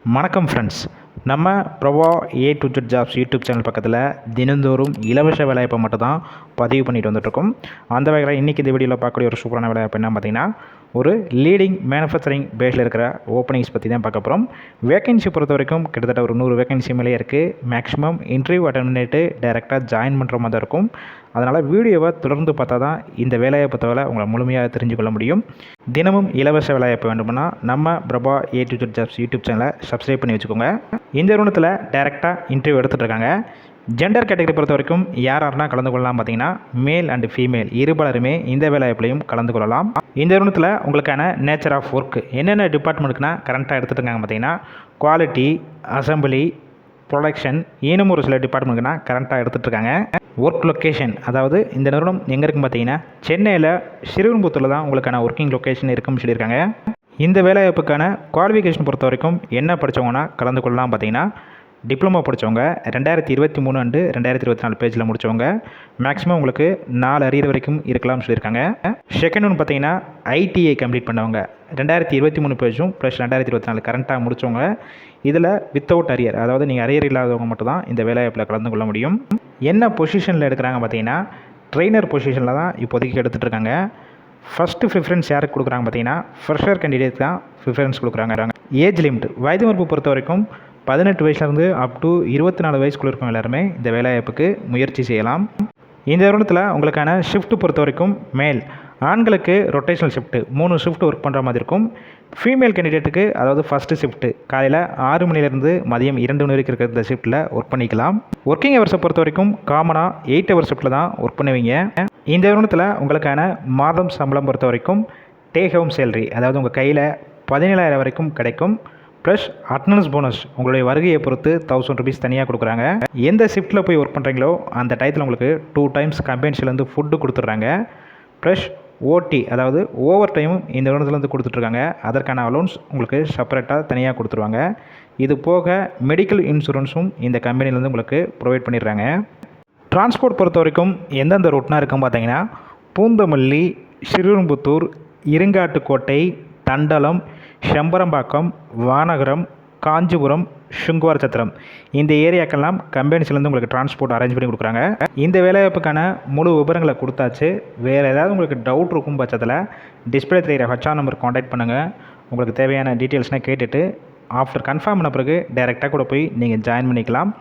வணக்கம் ஃப்ரெண்ட்ஸ். நம்ம Prabha A to Z jobs YouTube channel பக்கத்தில் தினந்தோறும் இலவச வேலைவாய்ப்பை மட்டும் தான் பதிவு பண்ணிட்டு வந்துட்டுருக்கோம். அந்த வகையில் இன்றைக்கி இந்த வீடியோவில் பார்க்கக்கூடிய ஒரு சூப்பரான வேலைவாய்ப்பு என்ன பார்த்தீங்கன்னா, ஒரு லீடிங் மேனுஃபேக்சரிங் பேஸில் இருக்கிற ஓப்பனிங்ஸ் பற்றி தான் பார்க்க போகிறோம். வேகன்சி பொறுத்த வரைக்கும் கிட்டத்தட்ட ஒரு 100 வேகன்சி மேலே இருக்குது. மேக்ஸிமம் இன்டர்வியூ அட்டன் பண்ணிட்டு டைரெக்டாக ஜாயின் பண்ணுற மாதிரி தான் இருக்கும். அதனால் வீடியோவை தொடர்ந்து பார்த்தா தான் இந்த வேலைவாய்ப்பு தவிர உங்களை முழுமையாக தெரிஞ்சுக்கொள்ள முடியும். தினமும் இலவச வேலைவாய்ப்பு வேண்டும்னா நம்ம Prabha A to Z jobs YouTube சேனலை சப்ஸ்கிரைப் பண்ணி வச்சுக்கோங்க. இந்த நிறுவனத்தில் டைரெக்டாக இன்டர்வியூ எடுத்துகிட்டு இருக்காங்க. ஜெண்டர் கேட்டகரி பொறுத்த வரைக்கும் யாரெல்லாம் கலந்து கொள்ளலாம் பார்த்தீங்கன்னா, மேல் அண்ட் ஃபீமேல் இருபாலருமே இந்த வேலைவாய்ப்புலையும் கலந்து கொள்ளலாம். இந்த நிறுவனத்தில் உங்களுக்கான நேச்சர் ஆஃப் ஒர்க் என்னென்ன டிபார்ட்மெண்ட்டுக்குனா கரண்ட்டாக எடுத்துகிட்டு இருக்காங்க பார்த்தீங்கன்னா, குவாலிட்டி, அசம்பிளி, ப்ரொடக்ஷன், இன்னும் ஒரு சில டிபார்ட்மெண்ட்டுக்குனா கரண்ட்டாக எடுத்துகிட்டு இருக்காங்க. ஒர்க் லொக்கேஷன், அதாவது இந்த நிறுவனம் எங்கே இருக்குன்னு பார்த்தீங்கன்னா, சென்னையில் ஸ்ரீவில்லிபுத்தூரில் தான் உங்களுக்கான ஒர்க்கிங் லொக்கேஷன் இருக்குன்னு சொல்லியிருக்காங்க. இந்த வேலைவாய்ப்புக்கான குவாலிஃபிகேஷன் பொறுத்த வரைக்கும் என்ன படித்தவங்கன்னா கலந்து கொள்ளலாம் பார்த்தீங்கன்னா, டிப்ளமோ படித்தவங்க 2023 அண்டு 2024 பேஜில் முடித்தவங்க, மேக்ஸிமம் உங்களுக்கு 4 அரியர் வரைக்கும் இருக்கலாம்னு சொல்லியிருக்காங்க. செகண்ட் ஒன்று பார்த்தீங்கன்னா, ஐடிஐ கம்ப்ளீட் பண்ணவங்க 2023 பேஜும் ப்ளஸ் 2024 கரண்ட்டாக முடித்தவங்க. இதில் வித்தவுட் அரியர், அதாவது நீங்கள் அரியர் இல்லாதவங்க மட்டும் தான் இந்த வேலைவாய்ப்பில் கலந்து கொள்ள முடியும். என்ன பொசிஷனில் எடுக்கிறாங்க பார்த்தீங்கன்னா, ட்ரெயினர் பொசிஷனில் தான் இப்போதைக்கு எடுத்துகிட்டு இருக்காங்க. ஃபஸ்ட்டு ப்ரிஃபரன்ஸ் யாருக்கு கொடுக்குறாங்க பார்த்தீங்கன்னா, ஃப்ரெஷர் கேண்டிடேட் தான் ப்ரிஃபரன்ஸ் கொடுக்குறாங்க. ஏஜ் லிமிட், வயது வரம்பு பொறுத்த வரைக்கும் 18 வயசுலேருந்து அப் டு 24 வயசுக்குள்ள இருக்கவங்க எல்லாருமே இந்த வேலைவாய்ப்புக்கு முயற்சி செய்யலாம். இந்த நிறுவனத்தில் உங்களுக்கான ஷிஃப்ட் பொறுத்த வரைக்கும் மேல் ஆண்களுக்கு ரொட்டேஷனல் ஷிஃப்ட்டு 3 ஷிஃப்ட் ஒர்க் பண்ணுற மாதிரி இருக்கும். ஃபீமேல் கேண்டிடேட்டுக்கு, அதாவது ஃபஸ்ட்டு ஷிஃப்ட்டு காலையில் 6 மணிலேருந்து மதியம் 2 மணி வரைக்கும் இருக்கிற இந்த ஷிஃப்ட்டில் ஒர்க் பண்ணிக்கலாம். ஒர்க்கிங் ஹவர்ஸை பொறுத்த வரைக்கும் காமனாக 8 ஹவர் ஷிஃப்ட்டில் தான் ஒர்க் பண்ணுவீங்க. இந்த நிறுவனத்தில் உங்களுக்கான மாதம் சம்பளம் பொறுத்த வரைக்கும் டேக் ஹோம் சேலரி, அதாவது உங்கள் கையில் 17,000 வரைக்கும் கிடைக்கும். ப்ளஸ் அட்டனன்ஸ் போனஸ் உங்களுடைய வருகையை பொறுத்து 1000 ருபீஸ் தனியாக கொடுக்குறாங்க. எந்த ஷிஃப்ட்டில் போய் ஒர்க் பண்ணுறீங்களோ அந்த டயத்தில் உங்களுக்கு 2 டைம்ஸ் கம்பெனிஸ்லேருந்து ஃபுட்டு கொடுத்துட்றாங்க. ப்ளஸ் ஓடி, அதாவது ஓவர் டைமும் இந்த நிறுவனத்துலேருந்து கொடுத்துட்ருக்காங்க. அதற்கான அலோன்ஸ் உங்களுக்கு செப்பரேட்டாக தனியாக கொடுத்துருவாங்க. இது போக மெடிக்கல் இன்சூரன்ஸும் இந்த கம்பெனிலேருந்து உங்களுக்கு ப்ரொவைட் பண்ணிடுறாங்க. டிரான்ஸ்போர்ட் பொறுத்த வரைக்கும் எந்தெந்த ரூட்னா இருக்கும் பார்த்தீங்கன்னா, பூந்தமல்லி, ஸ்ரீவில்லிபுத்தூர், இருங்காட்டுக்கோட்டை, தண்டலம், செம்பரம்பாக்கம், வானகரம், காஞ்சிபுரம், சுங்குவார் சத்திரம் இந்த ஏரியாக்கெல்லாம் கம்பெனிஸ்லேருந்து உங்களுக்கு டிரான்ஸ்போர்ட் அரேஞ்ச் பண்ணி கொடுக்குறாங்க. இந்த வேலைவாய்ப்புக்கான முழு விவரங்களை கொடுத்தாச்சு. வேறு ஏதாவது உங்களுக்கு டவுட் இருக்கும் பட்சத்தில் டிஸ்பிளே தெரிகிற ஹச்ஆர் நம்பர் காண்டாக்ட் பண்ணுங்கள். உங்களுக்கு தேவையான டீட்டெயில்ஸ்னால் கேட்டுட்டு ஆஃப்டர் கன்ஃபார்ம் பண்ண பிறகு டைரெக்டாக கூட போய் நீங்கள் ஜாயின் பண்ணிக்கலாம்.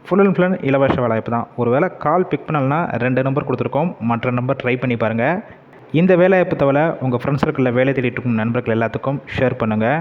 ஃபுல் அண்ட் ஃபுல் இலவச வேலைவாய்ப்பு தான். ஒரு வேளை கால் பிக் பண்ணலன்னா 2 நம்பர் கொடுத்துருக்கோம், மற்ற நம்பர் ட்ரை பண்ணி பாருங்கள். இந்த வேலைவாய்ப்பு தவிர உங்கள் ஃப்ரெண்ட்ஸ் சர்க்கிளில் வேலை தேடிட்டு இருக்கும் நண்பர்கள் எல்லாத்துக்கும் ஷேர் பண்ணுங்கள்.